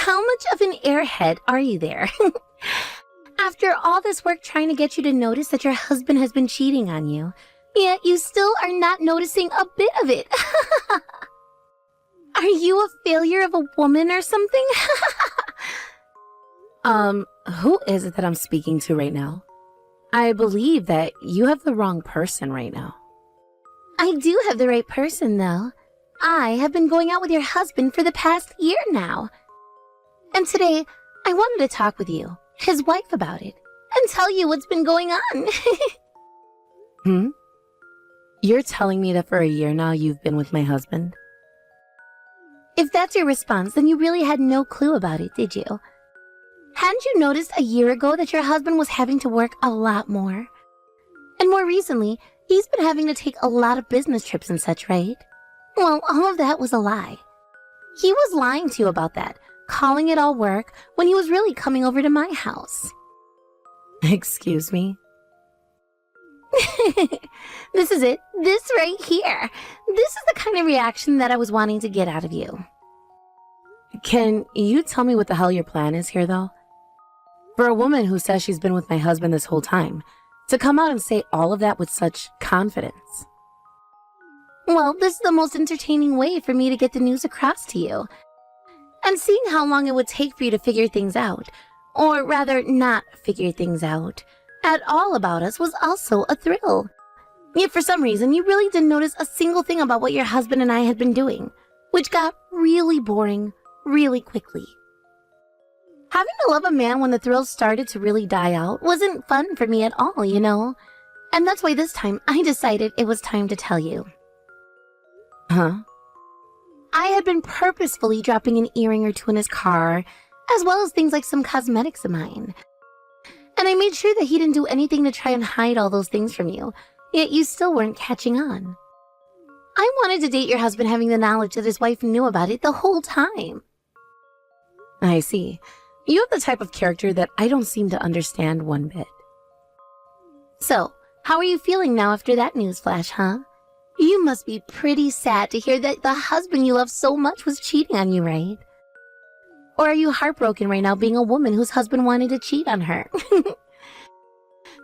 How much of an airhead are you there? After all this work trying to get you to notice that your husband has been cheating on you, yet you still are not noticing a bit of it. Are you a failure of a woman or something? Who is it that I'm speaking to right now? I believe that you have the wrong person right now. I do have the right person, though. I have been going out with your husband for the past year now. And today, I wanted to talk with you, his wife, about it, and tell you what's been going on. You're telling me that for a year now you've been with my husband? If that's your response, then you really had no clue about it, did you? Hadn't you noticed a year ago that your husband was having to work a lot more? And more recently, he's been having to take a lot of business trips and such, right? Well, all of that was a lie. He was lying to you about that, calling it all work, when he was really coming over to my house. Excuse me? This is it. This right here. This is the kind of reaction that I was wanting to get out of you. Can you tell me what the hell your plan is here, though? For a woman who says she's been with my husband this whole time, to come out and say all of that with such confidence. Well, this is the most entertaining way for me to get the news across to you. And seeing how long it would take for you to figure things out, or rather not figure things out, at all about us was also a thrill. Yet for some reason, you really didn't notice a single thing about what your husband and I had been doing, which got really boring really quickly. Having to love a man when the thrills started to really die out wasn't fun for me at all, you know? And that's why this time I decided it was time to tell you. Huh? I had been purposefully dropping an earring or two in his car, as well as things like some cosmetics of mine. And I made sure that he didn't do anything to try and hide all those things from you, yet you still weren't catching on. I wanted to date your husband having the knowledge that his wife knew about it the whole time. I see. You have the type of character that I don't seem to understand one bit. So, how are you feeling now after that news flash, huh? You must be pretty sad to hear that the husband you love so much was cheating on you, right? Or are you heartbroken right now being a woman whose husband wanted to cheat on her?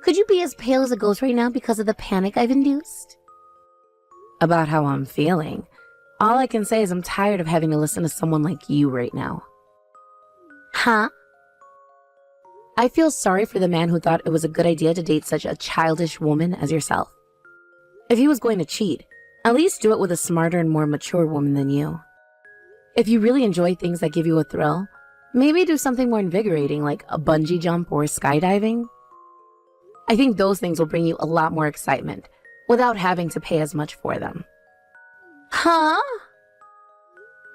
Could you be as pale as a ghost right now because of the panic I've induced? About how I'm feeling, all I can say is I'm tired of having to listen to someone like you right now. Huh? I feel sorry for the man who thought it was a good idea to date such a childish woman as yourself. If he was going to cheat, at least do it with a smarter and more mature woman than you. If you really enjoy things that give you a thrill, maybe do something more invigorating like a bungee jump or skydiving. I think those things will bring you a lot more excitement without having to pay as much for them. Huh?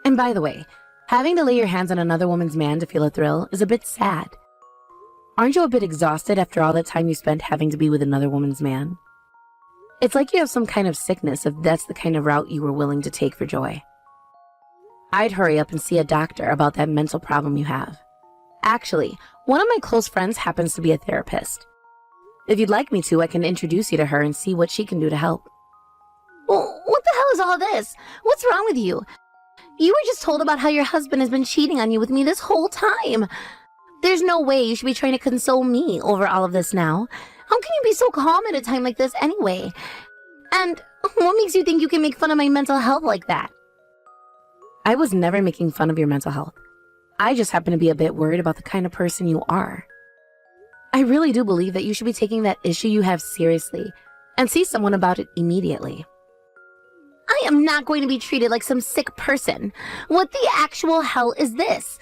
And by the way, having to lay your hands on another woman's man to feel a thrill is a bit sad. Aren't you a bit exhausted after all that time you spent having to be with another woman's man? It's like you have some kind of sickness if that's the kind of route you were willing to take for joy. I'd hurry up and see a doctor about that mental problem you have. Actually, one of my close friends happens to be a therapist. If you'd like me to, I can introduce you to her and see what she can do to help. Well, what the hell is all this? What's wrong with you? You were just told about how your husband has been cheating on you with me this whole time. There's no way you should be trying to console me over all of this now. How can you be so calm at a time like this anyway? And what makes you think you can make fun of my mental health like that? I was never making fun of your mental health. I just happen to be a bit worried about the kind of person you are. I really do believe that you should be taking that issue you have seriously and see someone about it immediately. I am not going to be treated like some sick person. What the actual hell is this?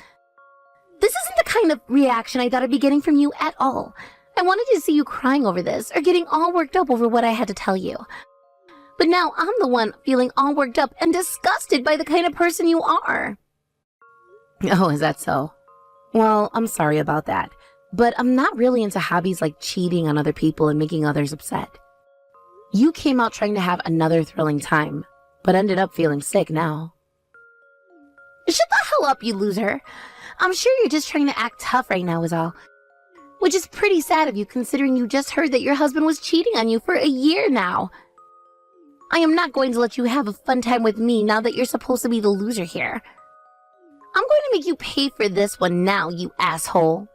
This isn't the kind of reaction I thought I'd be getting from you at all. I wanted to see you crying over this or getting all worked up over what I had to tell you. But now I'm the one feeling all worked up and disgusted by the kind of person you are. Oh, is that so? Well, I'm sorry about that. But I'm not really into hobbies like cheating on other people and making others upset. You came out trying to have another thrilling time, but ended up feeling sick now. Shut the hell up, you loser. I'm sure you're just trying to act tough right now is all. Which is pretty sad of you considering you just heard that your husband was cheating on you for a year now. I am not going to let you have a fun time with me now that you're supposed to be the loser here. I'm going to make you pay for this one now, you asshole.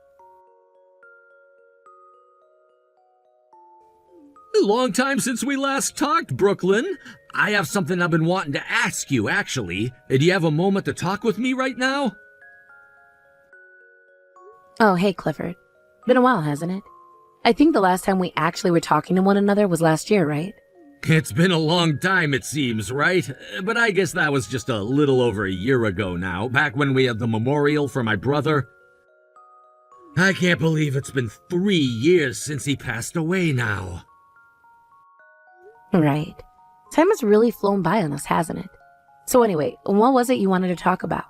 Long time since we last talked, Brooklyn. I have something I've been wanting to ask you, actually. Do you have a moment to talk with me right now? Oh, hey, Clifford. Been a while, hasn't it? I think the last time we actually were talking to one another was last year, right? It's been a long time, it seems, right? But I guess that was just a little over a year ago now, back when we had the memorial for my brother. I can't believe it's been 3 years since he passed away now. Right. Time has really flown by on us, hasn't it? So anyway, what was it you wanted to talk about?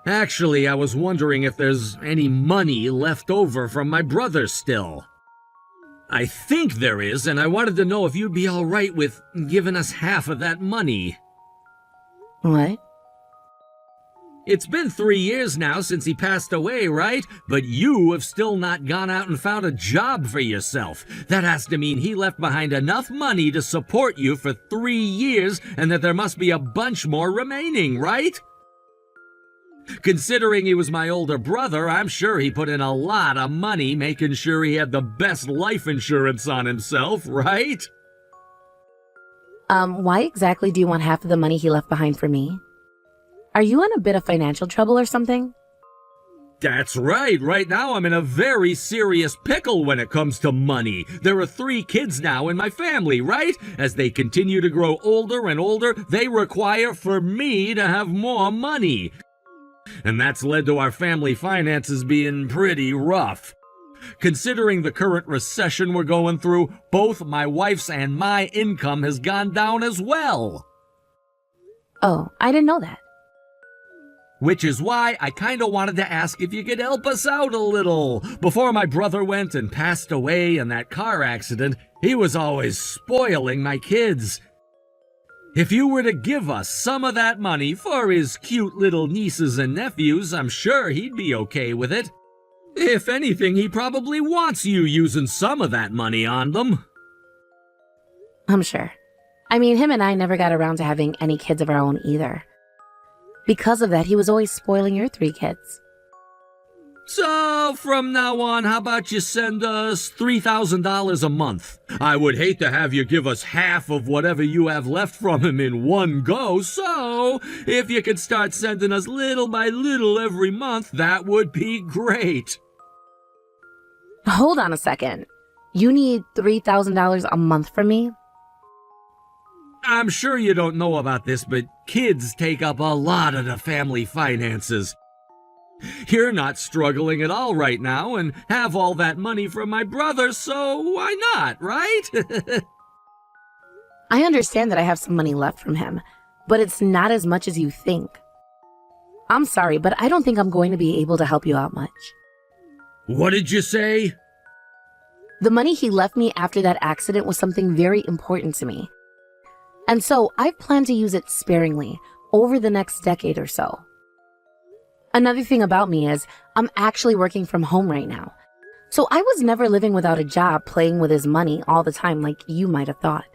Actually, I was wondering if there's any money left over from my brother still. I think there is, and I wanted to know if you'd be all right with giving us half of that money. What? It's been 3 years now since he passed away, right? But you have still not gone out and found a job for yourself. That has to mean he left behind enough money to support you for 3 years, and that there must be a bunch more remaining, right? Considering he was my older brother, I'm sure he put in a lot of money making sure he had the best life insurance on himself, right? Why exactly do you want half of the money he left behind for me? Are you in a bit of financial trouble or something? That's right. Right now I'm in a very serious pickle when it comes to money. There are 3 kids now in my family, right? As they continue to grow older and older, they require for me to have more money. And that's led to our family finances being pretty rough. Considering the current recession we're going through, both my wife's and my income has gone down as well. Oh, I didn't know that. Which is why I kinda wanted to ask if you could help us out a little. Before my brother went and passed away in that car accident, he was always spoiling my kids. If you were to give us some of that money for his cute little nieces and nephews, I'm sure he'd be okay with it. If anything, he probably wants you using some of that money on them. I'm sure. I mean, him and I never got around to having any kids of our own either. Because of that, he was always spoiling your 3 kids. So, from now on, how about you send us $3,000 a month? I would hate to have you give us half of whatever you have left from him in one go, so if you could start sending us little by little every month, that would be great. Hold on a second. You need $3,000 a month from me? I'm sure you don't know about this, but kids take up a lot of the family finances. You're not struggling at all right now and have all that money from my brother, so why not, right? I understand that I have some money left from him, but it's not as much as you think. I'm sorry, but I don't think I'm going to be able to help you out much. What did you say? The money he left me after that accident was something very important to me. And so I've planned to use it sparingly over the next decade or so. Another thing about me is I'm actually working from home right now. So I was never living without a job playing with his money all the time like you might have thought.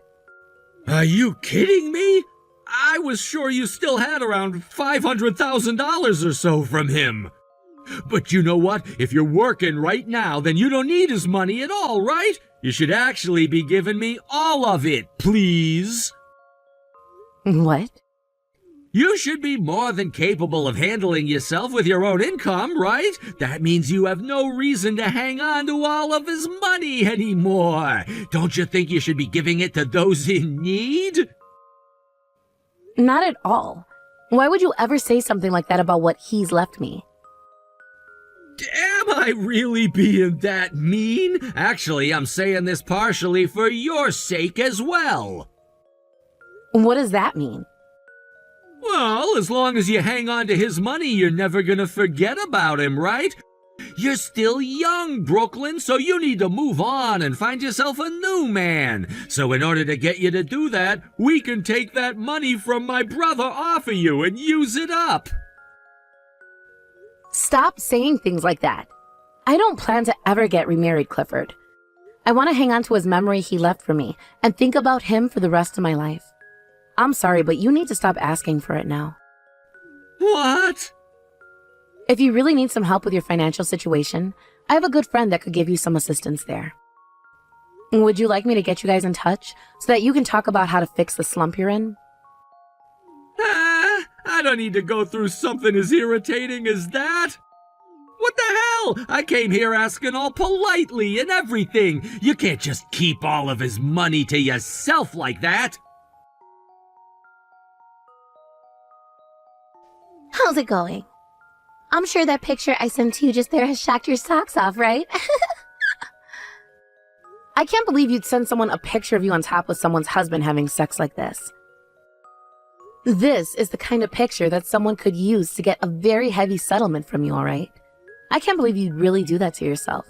Are you kidding me? I was sure you still had around $500,000 or so from him. But you know what? If you're working right now, then you don't need his money at all, right? You should actually be giving me all of it, please. What? You should be more than capable of handling yourself with your own income, right? That means you have no reason to hang on to all of his money anymore. Don't you think you should be giving it to those in need? Not at all. Why would you ever say something like that about what he's left me? Am I really being that mean? Actually, I'm saying this partially for your sake as well. What does that mean? Well, as long as you hang on to his money, you're never gonna forget about him, right? You're still young, Brooklyn, so you need to move on and find yourself a new man. So in order to get you to do that, we can take that money from my brother off of you and use it up. Stop saying things like that. I don't plan to ever get remarried, Clifford. I want to hang on to his memory he left for me and think about him for the rest of my life. I'm sorry, but you need to stop asking for it now. What? If you really need some help with your financial situation, I have a good friend that could give you some assistance there. Would you like me to get you guys in touch so that you can talk about how to fix the slump you're in? I don't need to go through something as irritating as that. What the hell? I came here asking all politely and everything. You can't just keep all of his money to yourself like that. How's it going? I'm sure that picture I sent to you just there has shocked your socks off, right? I can't believe you'd send someone a picture of you on top with someone's husband having sex like this. This is the kind of picture that someone could use to get a very heavy settlement from you, all right? I can't believe you'd really do that to yourself.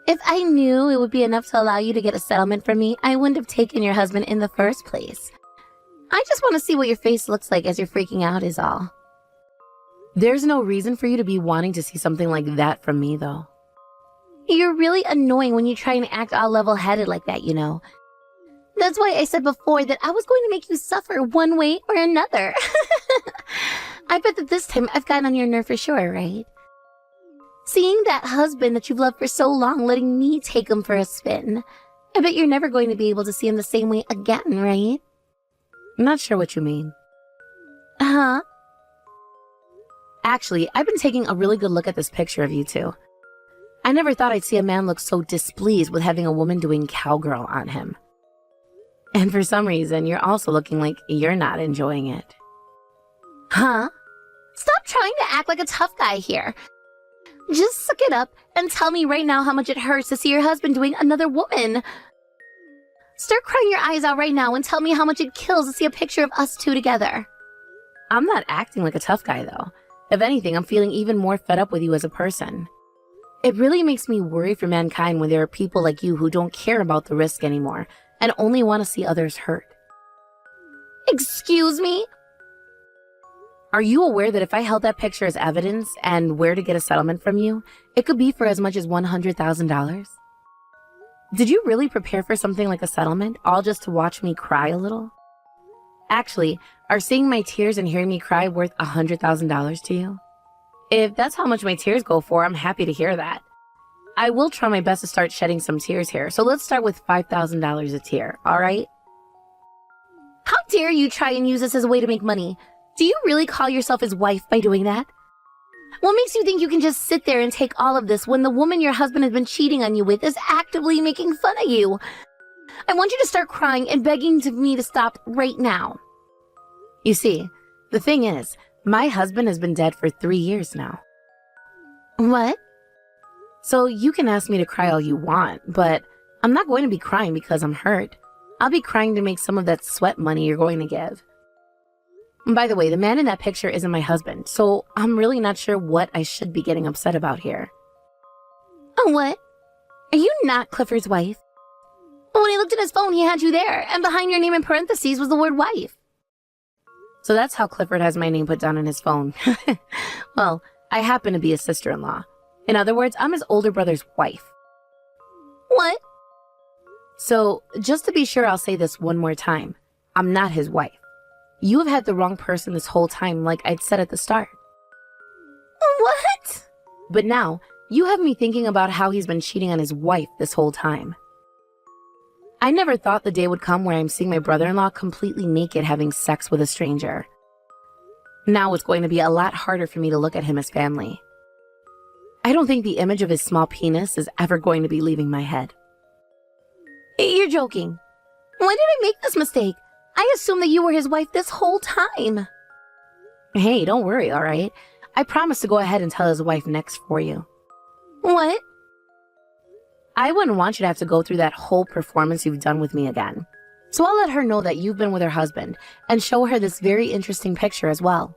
If I knew it would be enough to allow you to get a settlement from me, I wouldn't have taken your husband in the first place. I just want to see what your face looks like as you're freaking out is all. There's no reason for you to be wanting to see something like that from me, though. You're really annoying when you try and act all level-headed like that, you know. That's why I said before that I was going to make you suffer one way or another. I bet that this time I've gotten on your nerve for sure, right? Seeing that husband that you've loved for so long letting me take him for a spin. I bet you're never going to be able to see him the same way again, right? I'm not sure what you mean. Huh? Actually, I've been taking a really good look at this picture of you two. I never thought I'd see a man look so displeased with having a woman doing cowgirl on him. And for some reason, you're also looking like you're not enjoying it. Huh? Stop trying to act like a tough guy here. Just suck it up and tell me right now how much it hurts to see your husband doing another woman. Start crying your eyes out right now and tell me how much it kills to see a picture of us two together. I'm not acting like a tough guy, though. If anything, I'm feeling even more fed up with you as a person. It really makes me worry for mankind when there are people like you who don't care about the risk anymore and only want to see others hurt. Excuse me? Are you aware that if I held that picture as evidence and where to get a settlement from you, it could be for as much as $100,000? Did you really prepare for something like a settlement, all just to watch me cry a little? Actually, are seeing my tears and hearing me cry worth $100,000 to you? If that's how much my tears go for, I'm happy to hear that. I will try my best to start shedding some tears here, so let's start with $5,000 a tear, alright? How dare you try and use this as a way to make money? Do you really call yourself his wife by doing that? What makes you think you can just sit there and take all of this when the woman your husband has been cheating on you with is actively making fun of you? I want you to start crying and begging me to stop right now. You see, the thing is, my husband has been dead for 3 years now. What? So you can ask me to cry all you want, but I'm not going to be crying because I'm hurt. I'll be crying to make some of that sweat money you're going to give. And by the way, the man in that picture isn't my husband, so I'm really not sure what I should be getting upset about here. Oh, what? Are you not Clifford's wife? When I looked at his phone, he had you there, and behind your name in parentheses was the word wife. So that's how Clifford has my name put down on his phone. Well, I happen to be his sister-in-law. In other words, I'm his older brother's wife. What? So, just to be sure, I'll say this one more time. I'm not his wife. You have had the wrong person this whole time, like I'd said at the start. What? But now, you have me thinking about how he's been cheating on his wife this whole time. I never thought the day would come where I'm seeing my brother-in-law completely naked having sex with a stranger. Now it's going to be a lot harder for me to look at him as family. I don't think the image of his small penis is ever going to be leaving my head. You're joking. Why did I make this mistake? I assumed that you were his wife this whole time. Hey, don't worry, all right? I promise to go ahead and tell his wife next for you. What? I wouldn't want you to have to go through that whole performance you've done with me again. So I'll let her know that you've been with her husband and show her this very interesting picture as well.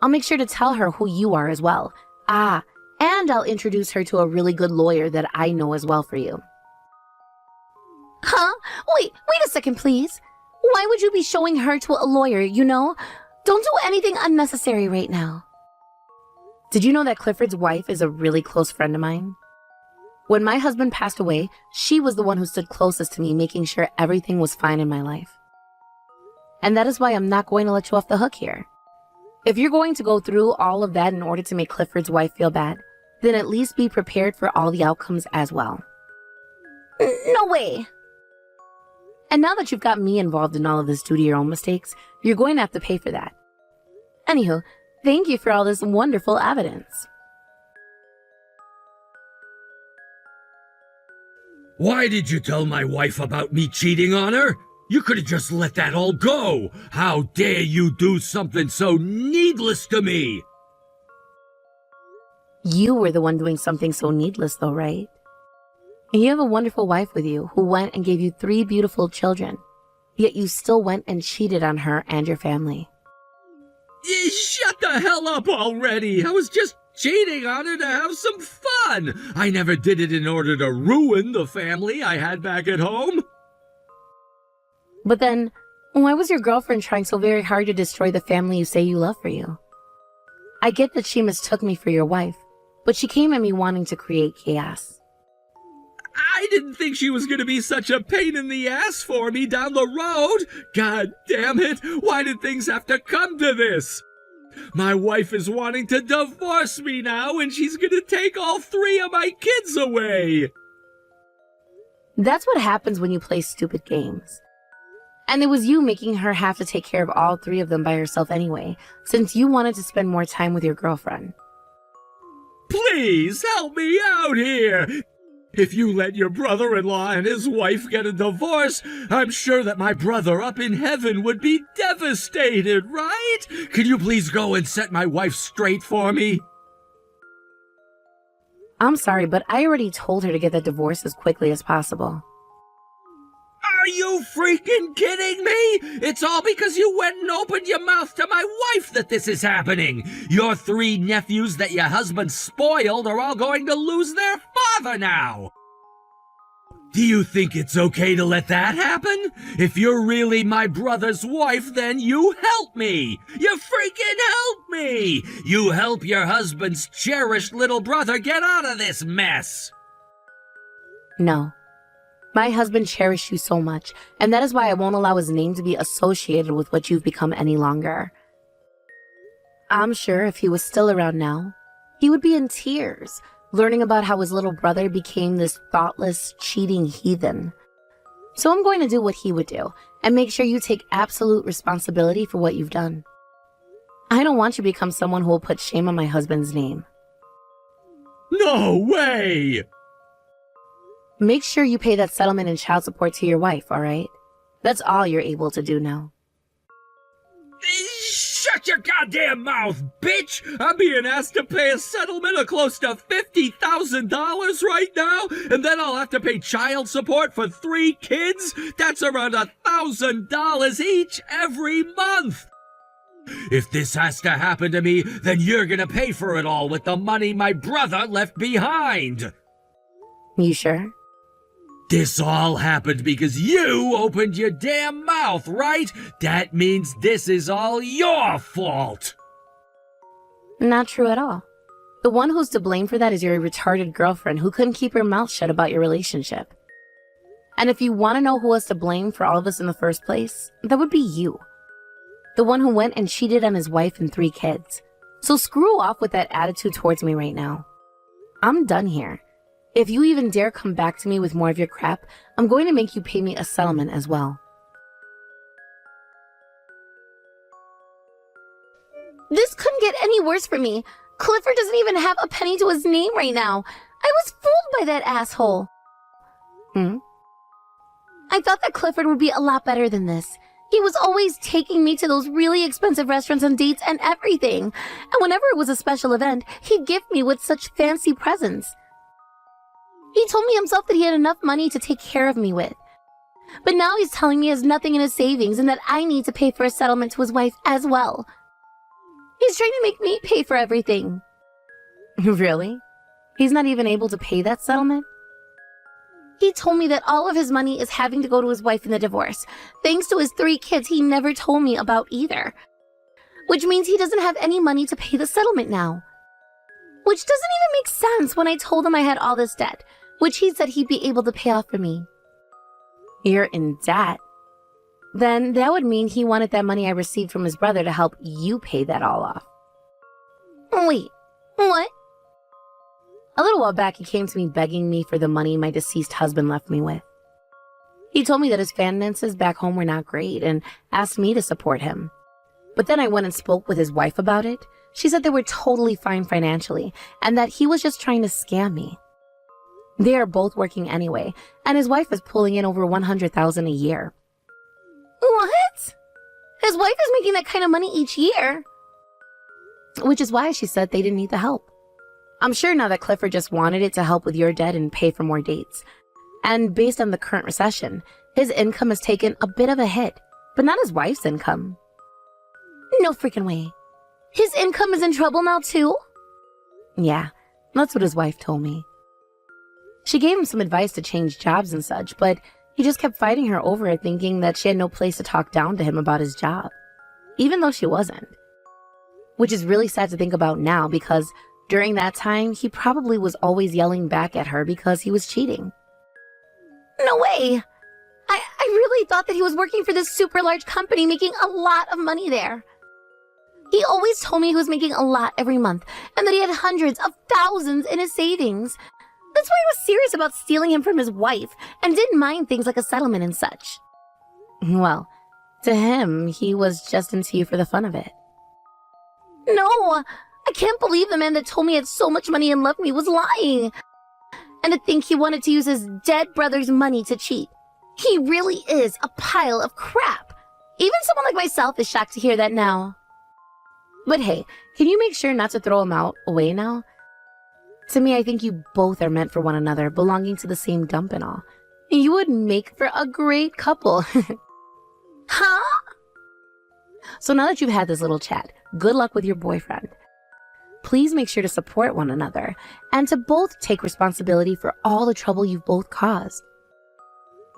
I'll make sure to tell her who you are as well. And I'll introduce her to a really good lawyer that I know as well for you. Huh? Wait a second, please. Why would you be showing her to a lawyer, you know? Don't do anything unnecessary right now. Did you know that Clifford's wife is a really close friend of mine? When my husband passed away, she was the one who stood closest to me, making sure everything was fine in my life. And that is why I'm not going to let you off the hook here. If you're going to go through all of that in order to make Clifford's wife feel bad, then at least be prepared for all the outcomes as well. No way. And now that you've got me involved in all of this due to your own mistakes, you're going to have to pay for that. Anywho, thank you for all this wonderful evidence. Why did you tell my wife about me cheating on her? You could have just let that all go. How dare you do something so needless to me? You were the one doing something so needless though, right? You have a wonderful wife with you who went and gave you 3 beautiful children, yet you still went and cheated on her and your family. Shut the hell up already! I was just cheating on her to have some fun! I never did it in order to ruin the family I had back at home. But then, why was your girlfriend trying so very hard to destroy the family you say you love for you? I get that she mistook me for your wife, but she came at me wanting to create chaos. I didn't think she was going to be such a pain in the ass for me down the road. God damn it, why did things have to come to this? My wife is wanting to divorce me now, and she's going to take all 3 of my kids away. That's what happens when you play stupid games. And it was you making her have to take care of all 3 of them by herself anyway, since you wanted to spend more time with your girlfriend. Please help me out here. If you let your brother-in-law and his wife get a divorce, I'm sure that my brother up in heaven would be devastated, right? Could you please go and set my wife straight for me? I'm sorry, but I already told her to get that divorce as quickly as possible. Are you freaking kidding me? It's all because you went and opened your mouth to my wife that this is happening. Your 3 nephews that your husband spoiled are all going to lose their father now. Do you think it's okay to let that happen? If you're really my brother's wife, then you help me. You freaking help me. You help your husband's cherished little brother get out of this mess. No. My husband cherished you so much, and that is why I won't allow his name to be associated with what you've become any longer. I'm sure if he was still around now, he would be in tears, learning about how his little brother became this thoughtless, cheating heathen. So I'm going to do what he would do, and make sure you take absolute responsibility for what you've done. I don't want you to become someone who will put shame on my husband's name. No way! Make sure you pay that settlement and child support to your wife, alright? That's all you're able to do now. Shut your goddamn mouth, bitch! I'm being asked to pay a settlement of close to $50,000 right now, and then I'll have to pay child support for 3 kids? That's around $1,000 each every month! If this has to happen to me, then you're gonna pay for it all with the money my brother left behind! You sure? This all happened because you opened your damn mouth, right? That means this is all your fault. Not true at all. The one who's to blame for that is your retarded girlfriend who couldn't keep her mouth shut about your relationship. And if you want to know who was to blame for all of this in the first place, that would be you. The one who went and cheated on his wife and 3 kids. So screw off with that attitude towards me right now. I'm done here. If you even dare come back to me with more of your crap, I'm going to make you pay me a settlement as well. This couldn't get any worse for me. Clifford doesn't even have a penny to his name right now. I was fooled by that asshole. I thought that Clifford would be a lot better than this. He was always taking me to those really expensive restaurants and dates and everything. And whenever it was a special event, he'd gift me with such fancy presents. He told me himself that he had enough money to take care of me with. But now he's telling me he has nothing in his savings and that I need to pay for a settlement to his wife as well. He's trying to make me pay for everything. Really? He's not even able to pay that settlement? He told me that all of his money is having to go to his wife in the divorce, thanks to his 3 kids he never told me about either. Which means he doesn't have any money to pay the settlement now. Which doesn't even make sense when I told him I had all this debt, which he said he'd be able to pay off for me. You're in debt? then that would mean he wanted that money I received from his brother to help you pay that all off. Wait, what? A little while back, he came to me begging me for the money my deceased husband left me with. He told me that his finances back home were not great and asked me to support him. But then I went and spoke with his wife about it. She said they were totally fine financially and that he was just trying to scam me. They are both working anyway, and his wife is pulling in over $100,000 a year. What? His wife is making that kind of money each year. Which is why she said they didn't need the help. I'm sure now that Clifford just wanted it to help with your debt and pay for more dates. And based on the current recession, his income has taken a bit of a hit, but not his wife's income. No freaking way. His income is in trouble now too? Yeah, that's what his wife told me. She gave him some advice to change jobs and such, but he just kept fighting her over it, thinking that she had no place to talk down to him about his job, even though she wasn't. Which is really sad to think about now, because during that time, he probably was always yelling back at her because he was cheating. No way! I really thought that he was working for this super large company making a lot of money there. He always told me he was making a lot every month and that he had hundreds of thousands in his savings. That's why I was serious about stealing him from his wife and didn't mind things like a settlement and such. Well, to him, he was just into you for the fun of it. No, I can't believe the man that told me he had so much money and loved me was lying. And to think he wanted to use his dead brother's money to cheat. He really is a pile of crap. Even someone like myself is shocked to hear that now. But hey, can you make sure not to throw him away now? To me, I think you both are meant for one another, belonging to the same dump and all. You would make for a great couple. Huh? So now that you've had this little chat, good luck with your boyfriend. Please make sure to support one another and to both take responsibility for all the trouble you've both caused.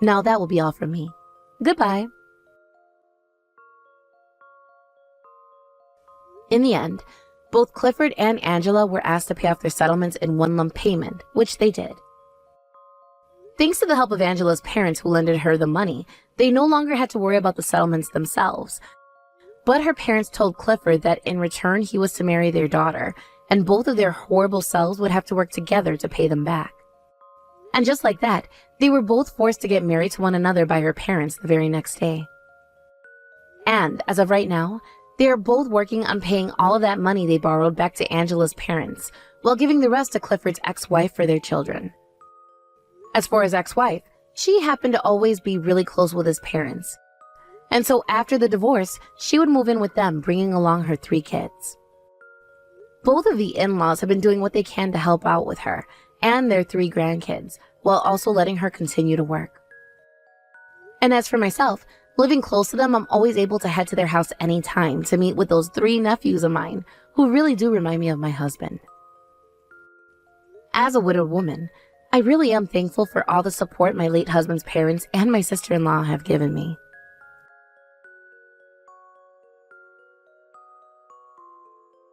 Now that will be all from me. Goodbye. In the end, both Clifford and Angela were asked to pay off their settlements in one lump payment, which they did. Thanks to the help of Angela's parents who lended her the money, they no longer had to worry about the settlements themselves. But her parents told Clifford that in return he was to marry their daughter, and both of their horrible selves would have to work together to pay them back. And just like that, they were both forced to get married to one another by her parents the very next day. And as of right now, they are both working on paying all of that money they borrowed back to Angela's parents, while giving the rest to Clifford's ex-wife for their children. As for his ex-wife, she happened to always be really close with his parents. And so after the divorce, she would move in with them, bringing along her 3 kids. Both of the in-laws have been doing what they can to help out with her and their 3 grandkids, while also letting her continue to work. And as for myself, living close to them, I'm always able to head to their house anytime to meet with those 3 nephews of mine, who really do remind me of my husband. As a widowed woman, I really am thankful for all the support my late husband's parents and my sister-in-law have given me.